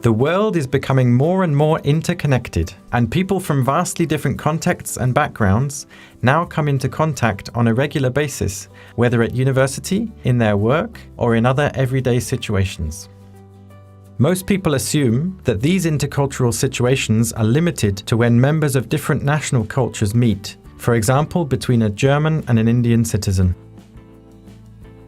The world is becoming more and more interconnected, and people from vastly different contexts and backgrounds now come into contact on a regular basis, whether at university, in their work, or in other everyday situations. Most people assume that these intercultural situations are limited to when members of different national cultures meet, for example, between a German and an Indian citizen.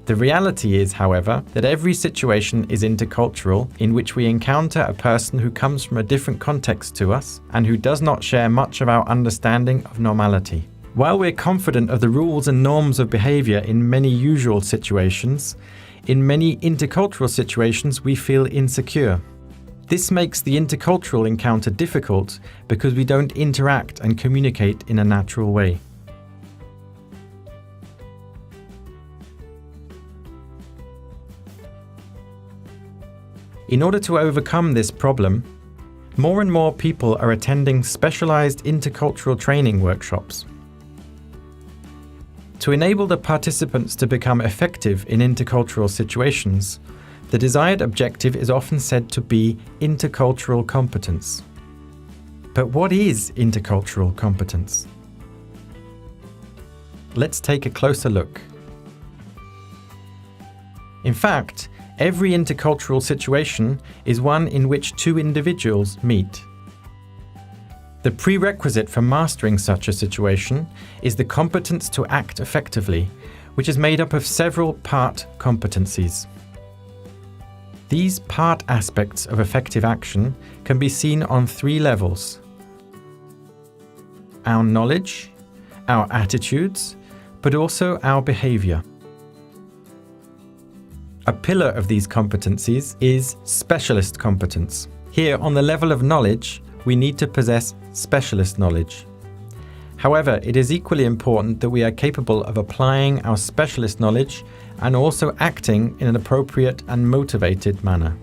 The reality is, however, that every situation is intercultural in which we encounter a person who comes from a different context to us and who does not share much of our understanding of normality. While we're confident of the rules and norms of behavior in many usual situations, in many intercultural situations we feel insecure. This makes the intercultural encounter difficult because we don't interact and communicate in a natural way. In order to overcome this problem, more and more people are attending specialized intercultural training workshops. To enable the participants to become effective in intercultural situations, the desired objective is often said to be intercultural competence. But what is intercultural competence? Let's take a closer look. In fact, every intercultural situation is one in which two individuals meet. The prerequisite for mastering such a situation is the competence to act effectively, which is made up of several part competencies. These part aspects of effective action can be seen on three levels: our knowledge, our attitudes, but also our behavior. A pillar of these competencies is specialist competence. Here, on the level of knowledge, we need to possess specialist knowledge. However, it is equally important that we are capable of applying our specialist knowledge and also acting in an appropriate and motivated manner.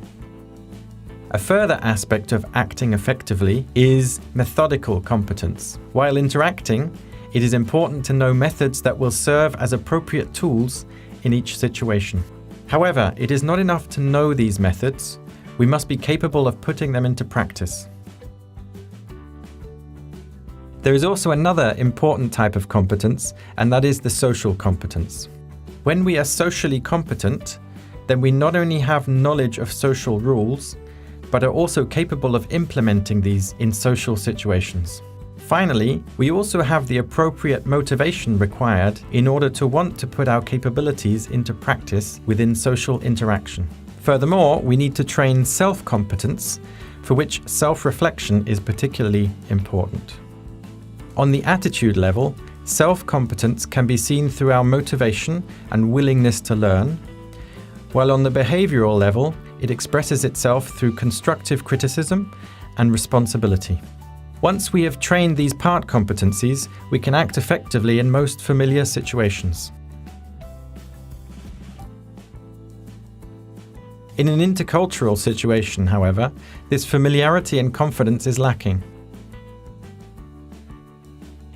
A further aspect of acting effectively is methodical competence. While interacting, it is important to know methods that will serve as appropriate tools in each situation. However, it is not enough to know these methods. We must be capable of putting them into practice. There is also another important type of competence, and that is the social competence. When we are socially competent, then we not only have knowledge of social rules, but are also capable of implementing these in social situations. Finally, we also have the appropriate motivation required in order to want to put our capabilities into practice within social interaction. Furthermore, we need to train self-competence, for which self-reflection is particularly important. On the attitude level, self-competence can be seen through our motivation and willingness to learn, while on the behavioral level, it expresses itself through constructive criticism and responsibility. Once we have trained these part competencies, we can act effectively in most familiar situations. In an intercultural situation, however, this familiarity and confidence is lacking.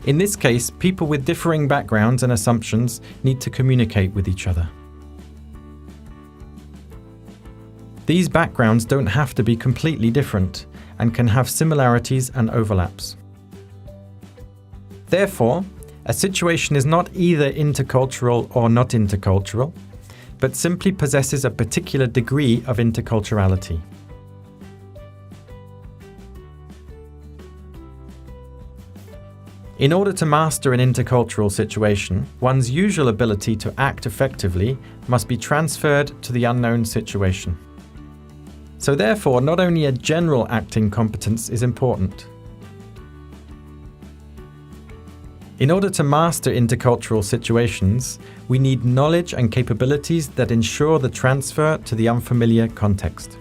In this case, people with differing backgrounds and assumptions need to communicate with each other. These backgrounds don't have to be completely different and can have similarities and overlaps. Therefore, a situation is not either intercultural or not intercultural, but simply possesses a particular degree of interculturality. In order to master an intercultural situation, one's usual ability to act effectively must be transferred to the unknown situation. So therefore, not only a general acting competence is important. In order to master intercultural situations, we need knowledge and capabilities that ensure the transfer to the unfamiliar context.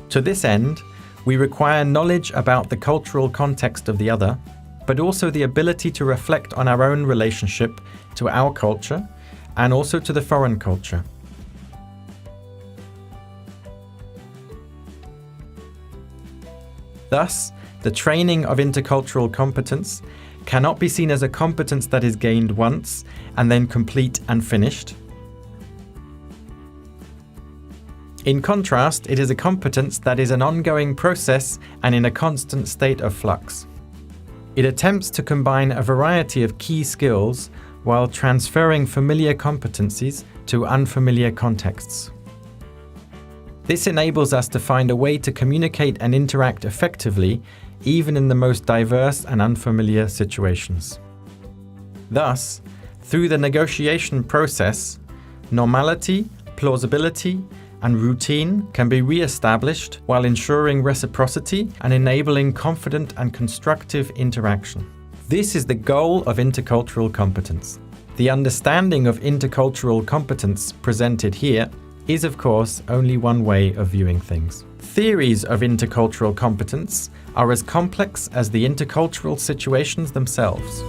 To this end, we require knowledge about the cultural context of the other, but also the ability to reflect on our own relationship to our culture and also to the foreign culture. Thus, the training of intercultural competence cannot be seen as a competence that is gained once and then complete and finished. In contrast, it is a competence that is an ongoing process and in a constant state of flux. It attempts to combine a variety of key skills while transferring familiar competencies to unfamiliar contexts. This enables us to find a way to communicate and interact effectively, even in the most diverse and unfamiliar situations. Thus, through the negotiation process, normality, plausibility, and routine can be re-established while ensuring reciprocity and enabling confident and constructive interaction. This is the goal of intercultural competence. The understanding of intercultural competence presented here is, of course, only one way of viewing things. Theories of intercultural competence are as complex as the intercultural situations themselves.